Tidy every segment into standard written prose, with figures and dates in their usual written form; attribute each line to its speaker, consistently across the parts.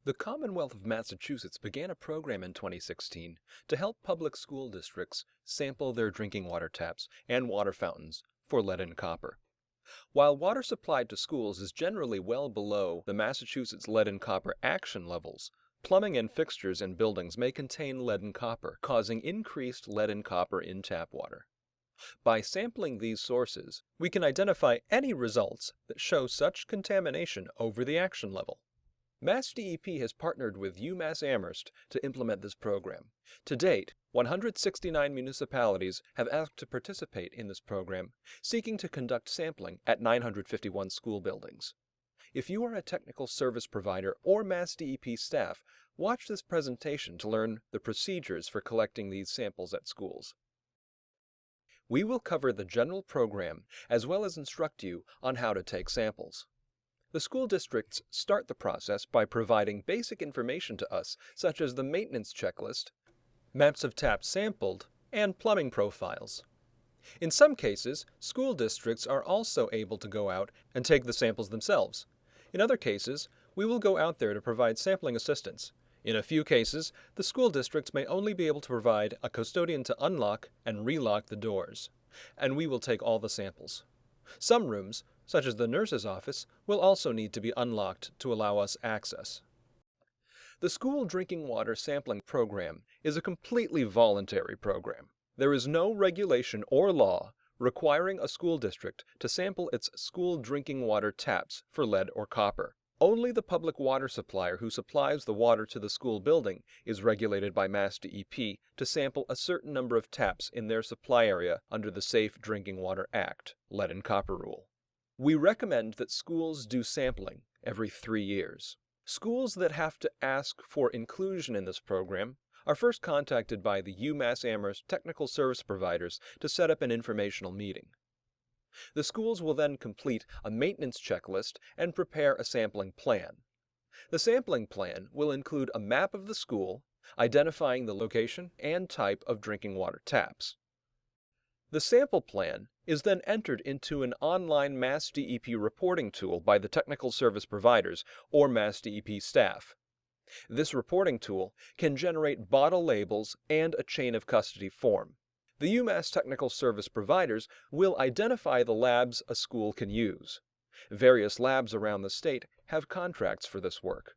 Speaker 1: The Commonwealth of Massachusetts began a program in 2016 to help public school districts sample their drinking water taps and water fountains for lead and copper. While water supplied to schools is generally well below the Massachusetts lead and copper action levels, plumbing and fixtures in buildings may contain lead and copper, causing increased lead and copper in tap water. By sampling these sources, we can identify any results that show such contamination over the action level. MassDEP has partnered with UMass Amherst to implement this program. To date, 169 municipalities have asked to participate in this program, seeking to conduct sampling at 951 school buildings. If you are a technical service provider or MassDEP staff, watch this presentation to learn the procedures for collecting these samples at schools. We will cover the general program as well as instruct you on how to take samples. The school districts start the process by providing basic information to us, such as the maintenance checklist, maps of taps sampled, and plumbing profiles. In some cases, school districts are also able to go out and take the samples themselves. In other cases, we will go out there to provide sampling assistance. In a few cases, the school districts may only be able to provide a custodian to unlock and relock the doors, and we will take all the samples. Some rooms, such as the nurse's office, will also need to be unlocked to allow us access. The school drinking water sampling program is a completely voluntary program. There is no regulation or law requiring a school district to sample its school drinking water taps for lead or copper. Only the public water supplier who supplies the water to the school building is regulated by MassDEP to sample a certain number of taps in their supply area under the Safe Drinking Water Act, lead and copper rule. We recommend that schools do sampling every 3 years. Schools that have to ask for inclusion in this program are first contacted by the UMass Amherst technical service providers to set up an informational meeting. The schools will then complete a maintenance checklist and prepare a sampling plan. The sampling plan will include a map of the school, identifying the location and type of drinking water taps. The sample plan is then entered into an online MassDEP reporting tool by the technical service providers or MassDEP staff. This reporting tool can generate bottle labels and a chain of custody form. The UMass technical service providers will identify the labs a school can use. Various labs around the state have contracts for this work.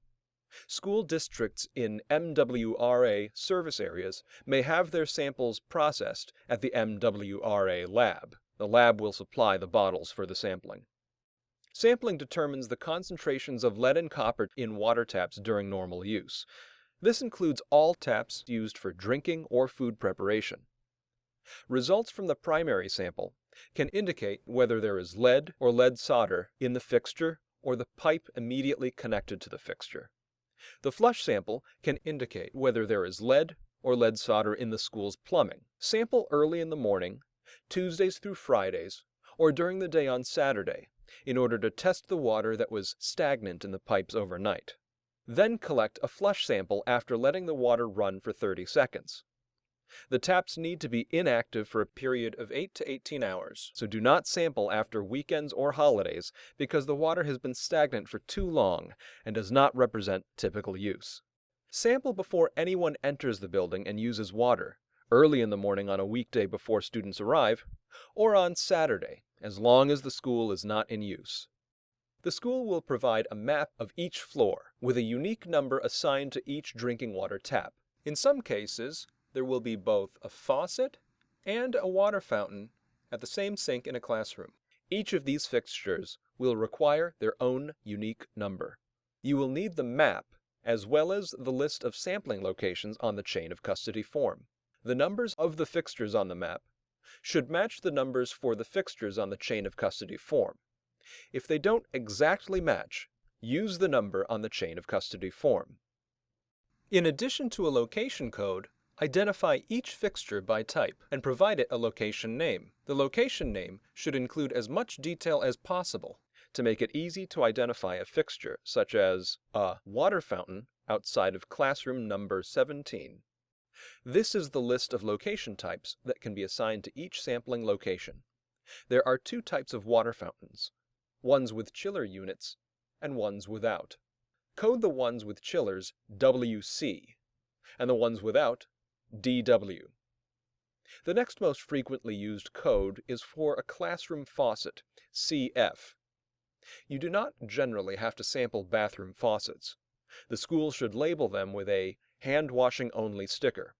Speaker 1: School districts in MWRA service areas may have their samples processed at the MWRA lab. The lab will supply the bottles for the sampling. Sampling determines the concentrations of lead and copper in water taps during normal use. This includes all taps used for drinking or food preparation. Results from the primary sample can indicate whether there is lead or lead solder in the fixture or the pipe immediately connected to the fixture. The flush sample can indicate whether there is lead or lead solder in the school's plumbing. Sample early in the morning, Tuesdays through Fridays, or during the day on Saturday, in order to test the water that was stagnant in the pipes overnight. Then collect a flush sample after letting the water run for 30 seconds. The taps need to be inactive for a period of 8 to 18 hours, so do not sample after weekends or holidays because the water has been stagnant for too long and does not represent typical use. Sample before anyone enters the building and uses water, early in the morning on a weekday before students arrive, or on Saturday, as long as the school is not in use. The school will provide a map of each floor with a unique number assigned to each drinking water tap. In some cases, there will be both a faucet and a water fountain at the same sink in a classroom. Each of these fixtures will require their own unique number. You will need the map as well as the list of sampling locations on the chain of custody form. The numbers of the fixtures on the map should match the numbers for the fixtures on the chain of custody form. If they don't exactly match, use the number on the chain of custody form. In addition to a location code, identify each fixture by type and provide it a location name. The location name should include as much detail as possible to make it easy to identify a fixture, such as a water fountain outside of classroom number 17. This is the list of location types that can be assigned to each sampling location. There are 2 types of water fountains, ones with chiller units and ones without. Code the ones with chillers WC, and the ones without DW. The next most frequently used code is for a classroom faucet, CF. You do not generally have to sample bathroom faucets. The school should label them with a hand-washing only sticker.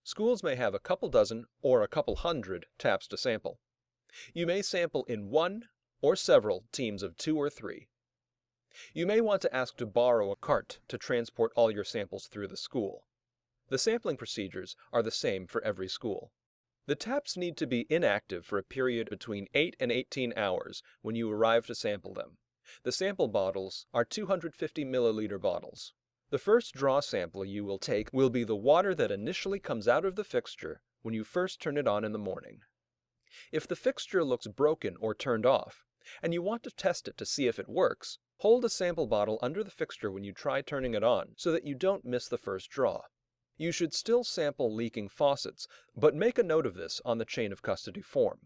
Speaker 1: Schools may have a couple dozen or a couple hundred taps to sample. You may sample in one or several teams of 2 or 3. You may want to ask to borrow a cart to transport all your samples through the school. The sampling procedures are the same for every school. The taps need to be inactive for a period between 8 and 18 hours when you arrive to sample them. The sample bottles are 250 milliliter bottles. The first draw sample you will take will be the water that initially comes out of the fixture when you first turn it on in the morning. If the fixture looks broken or turned off, and you want to test it to see if it works, hold a sample bottle under the fixture when you try turning it on so that you don't miss the first draw. You should still sample leaking faucets, but make a note of this on the chain of custody form.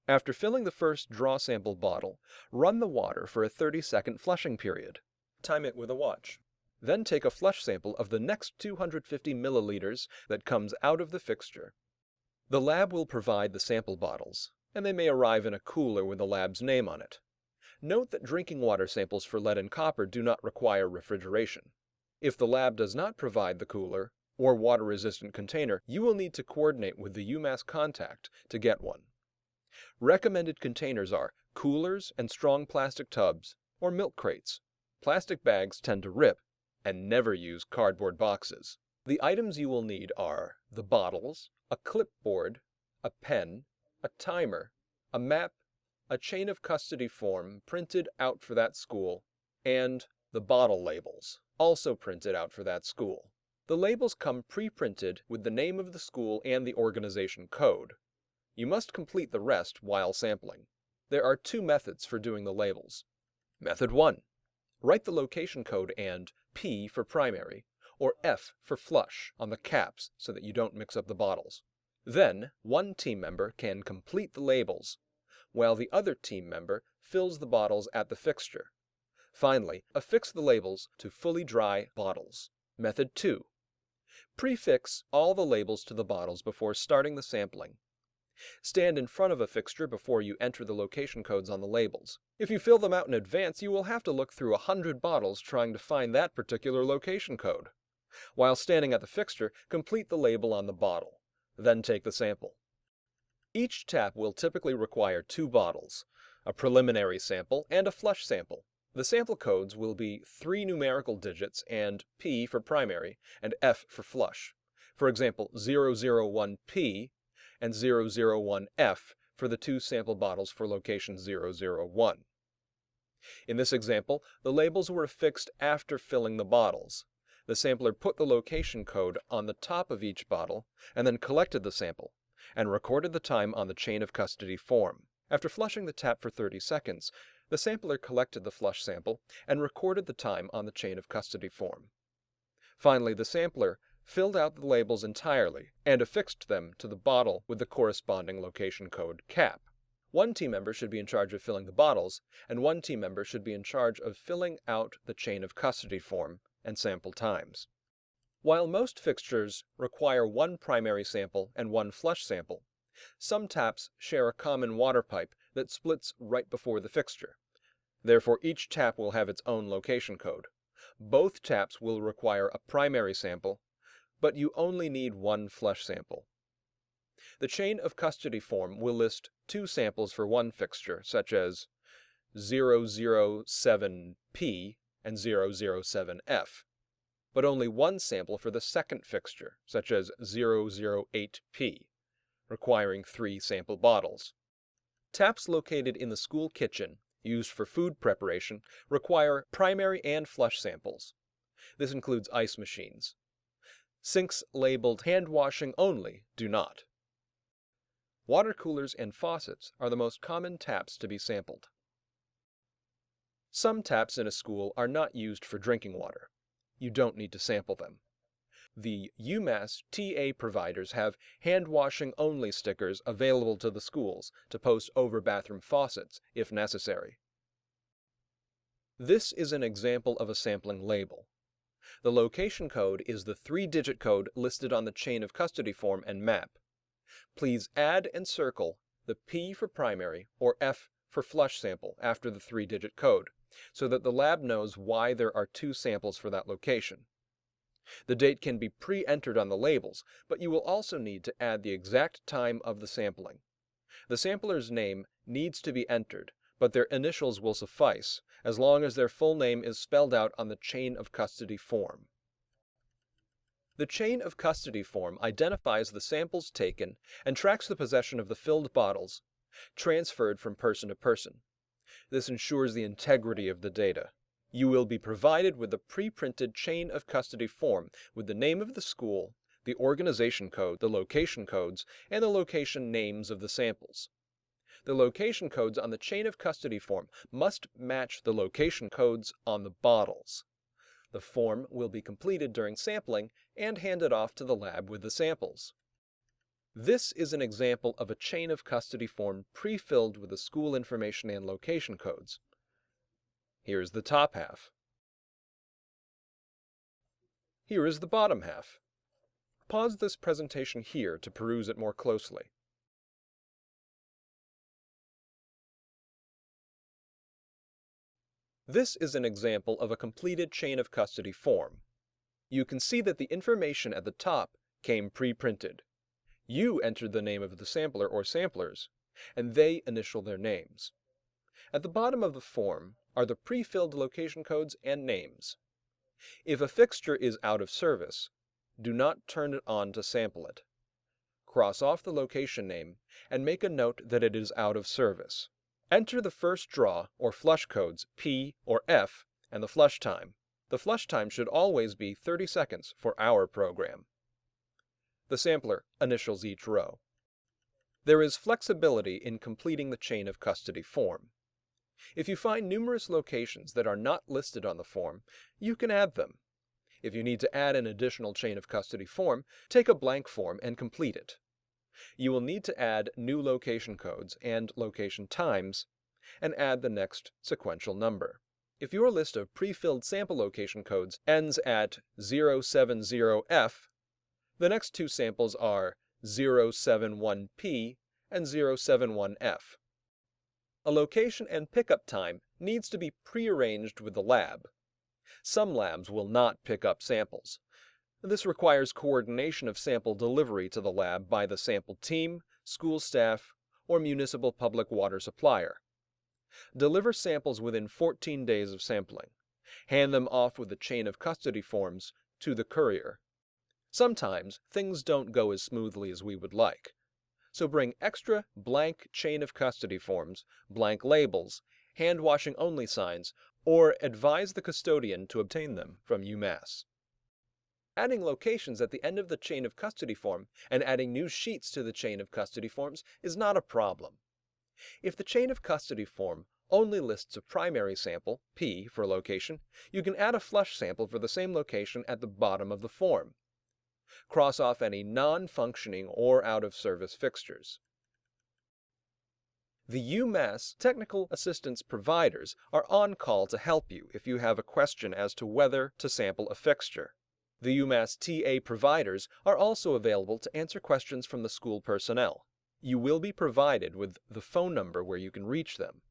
Speaker 1: After filling the first draw sample bottle, run the water for a 30-second flushing period. Time it with a watch. Then take a flush sample of the next 250 milliliters that comes out of the fixture. The lab will provide the sample bottles, and they may arrive in a cooler with the lab's name on it. Note that drinking water samples for lead and copper do not require refrigeration. If the lab does not provide the cooler or water-resistant container, you will need to coordinate with the UMass contact to get one. Recommended containers are coolers and strong plastic tubs, or milk crates. Plastic bags tend to rip, and never use cardboard boxes. The items you will need are the bottles, a clipboard, a pen, a timer, a map, a chain of custody form printed out for that school, and the bottle labels, also printed out for that school. The labels come pre-printed with the name of the school and the organization code. You must complete the rest while sampling. There are 2 methods for doing the labels. Method 1. Write the location code and P for primary, or F for flush on the caps so that you don't mix up the bottles. Then, one team member can complete the labels, while the other team member fills the bottles at the fixture. Finally, affix the labels to fully dry bottles. Method 2. Prefix all the labels to the bottles before starting the sampling. Stand in front of a fixture before you enter the location codes on the labels. If you fill them out in advance, you will have to look through 100 bottles trying to find that particular location code. While standing at the fixture, complete the label on the bottle. Then take the sample. Each tap will typically require 2 bottles, a preliminary sample and a flush sample. The sample codes will be 3 numerical digits and P for primary and F for flush. For example, 001P and 001F for the 2 sample bottles for location 001. In this example, the labels were affixed after filling the bottles. The sampler put the location code on the top of each bottle and then collected the sample and recorded the time on the chain of custody form. After flushing the tap for 30 seconds, the sampler collected the flush sample and recorded the time on the chain of custody form. Finally, the sampler filled out the labels entirely and affixed them to the bottle with the corresponding location code cap. One team member should be in charge of filling the bottles, and one team member should be in charge of filling out the chain of custody form and sample times. While most fixtures require 1 primary sample and 1 flush sample, some taps share a common water pipe that splits right before the fixture. Therefore, each tap will have its own location code. Both taps will require a primary sample, but you only need 1 flush sample. The chain of custody form will list 2 samples for one fixture, such as 007P and 007F, but only 1 sample for the second fixture, such as 008P, requiring 3 sample bottles. Taps located in the school kitchen, used for food preparation, require primary and flush samples. This includes ice machines. Sinks labeled hand washing only do not. Water coolers and faucets are the most common taps to be sampled. Some taps in a school are not used for drinking water. You don't need to sample them. The UMass TA providers have hand-washing only stickers available to the schools to post over bathroom faucets if necessary. This is an example of a sampling label. The location code is the 3-digit code listed on the chain of custody form and map. Please add and circle the P for primary or F for flush sample after the 3-digit code, so that the lab knows why there are 2 samples for that location. The date can be pre-entered on the labels, but you will also need to add the exact time of the sampling. The sampler's name needs to be entered, but their initials will suffice, as long as their full name is spelled out on the chain of custody form. The chain of custody form identifies the samples taken and tracks the possession of the filled bottles transferred from person to person. This ensures the integrity of the data. You will be provided with a pre-printed chain of custody form with the name of the school, the organization code, the location codes, and the location names of the samples. The location codes on the chain of custody form must match the location codes on the bottles. The form will be completed during sampling and handed off to the lab with the samples. This is an example of a chain of custody form pre-filled with the school information and location codes. Here is the top half. Here is the bottom half. Pause this presentation here to peruse it more closely. This is an example of a completed chain of custody form. You can see that the information at the top came pre-printed. You entered the name of the sampler or samplers, and they initial their names. At the bottom of the form are the pre-filled location codes and names. If a fixture is out of service, do not turn it on to sample it. Cross off the location name and make a note that it is out of service. Enter the first draw or flush codes P or F and the flush time. The flush time should always be 30 seconds for our program. The sampler initials each row. There is flexibility in completing the chain of custody form. If you find numerous locations that are not listed on the form, you can add them. If you need to add an additional chain of custody form, take a blank form and complete it. You will need to add new location codes and location times, and add the next sequential number. If your list of pre-filled sample location codes ends at 070F, the next 2 samples are 071P and 071F. A location and pickup time needs to be prearranged with the lab. Some labs will not pick up samples. This requires coordination of sample delivery to the lab by the sample team, school staff, or municipal public water supplier. Deliver samples within 14 days of sampling. Hand them off with the chain of custody forms to the courier. Sometimes things don't go as smoothly as we would like, so bring extra blank chain of custody forms, blank labels, hand-washing only signs, or advise the custodian to obtain them from UMass. Adding locations at the end of the chain of custody form and adding new sheets to the chain of custody forms is not a problem. If the chain of custody form only lists a primary sample, P for location, you can add a flush sample for the same location at the bottom of the form. Cross off any non-functioning or out-of-service fixtures. The UMass technical assistance providers are on call to help you if you have a question as to whether to sample a fixture. The UMass TA providers are also available to answer questions from the school personnel. You will be provided with the phone number where you can reach them.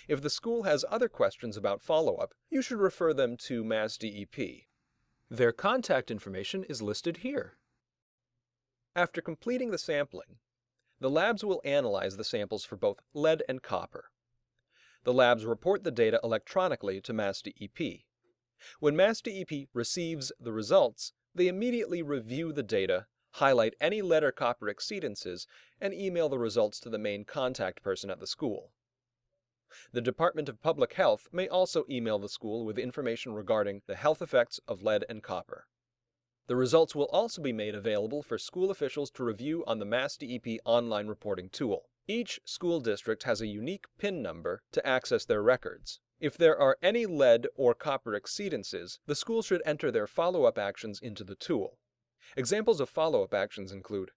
Speaker 1: If the school has other questions about follow-up, you should refer them to MassDEP. Their contact information is listed here. After completing the sampling, the labs will analyze the samples for both lead and copper. The labs report the data electronically to MassDEP. When MassDEP receives the results, they immediately review the data, highlight any lead or copper exceedances, and email the results to the main contact person at the school. The Department of Public Health may also email the school with information regarding the health effects of lead and copper. The results will also be made available for school officials to review on the MassDEP online reporting tool. Each school district has a unique PIN number to access their records. If there are any lead or copper exceedances, the school should enter their follow-up actions into the tool. Examples of follow-up actions include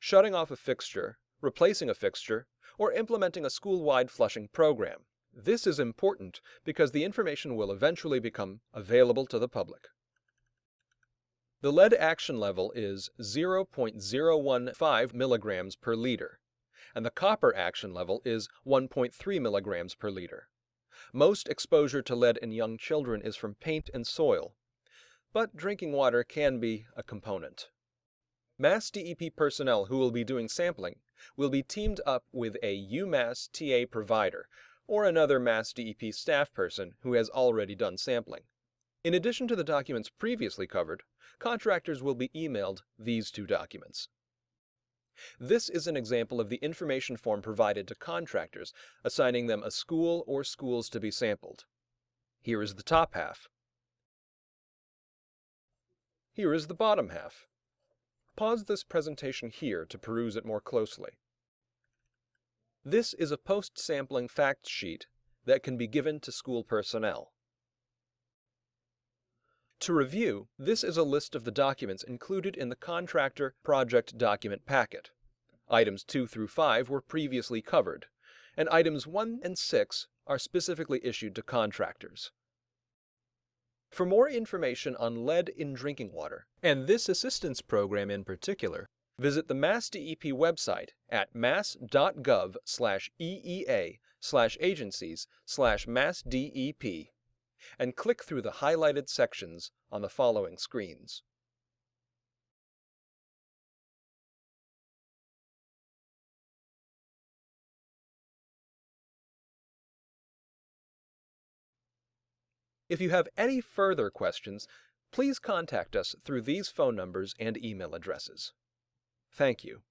Speaker 1: shutting off a fixture, replacing a fixture, or implementing a school-wide flushing program. This is important because the information will eventually become available to the public. The lead action level is 0.015 milligrams per liter, and the copper action level is 1.3 milligrams per liter. Most exposure to lead in young children is from paint and soil, but drinking water can be a component. MassDEP personnel who will be doing sampling will be teamed up with a UMass TA provider or another MassDEP staff person who has already done sampling. In addition to the documents previously covered, contractors will be emailed these two documents. This is an example of the information form provided to contractors, assigning them a school or schools to be sampled. Here is the top half. Here is the bottom half. Pause this presentation here to peruse it more closely. This is a post-sampling fact sheet that can be given to school personnel. To review, this is a list of the documents included in the contractor project document packet. Items 2 through 5 were previously covered, and items 1 and 6 are specifically issued to contractors. For more information on lead in drinking water, and this assistance program in particular, visit the MassDEP website at mass.gov/EEA/agencies/MassDEP and click through the highlighted sections on the following screens. If you have any further questions, please contact us through these phone numbers and email addresses. Thank you.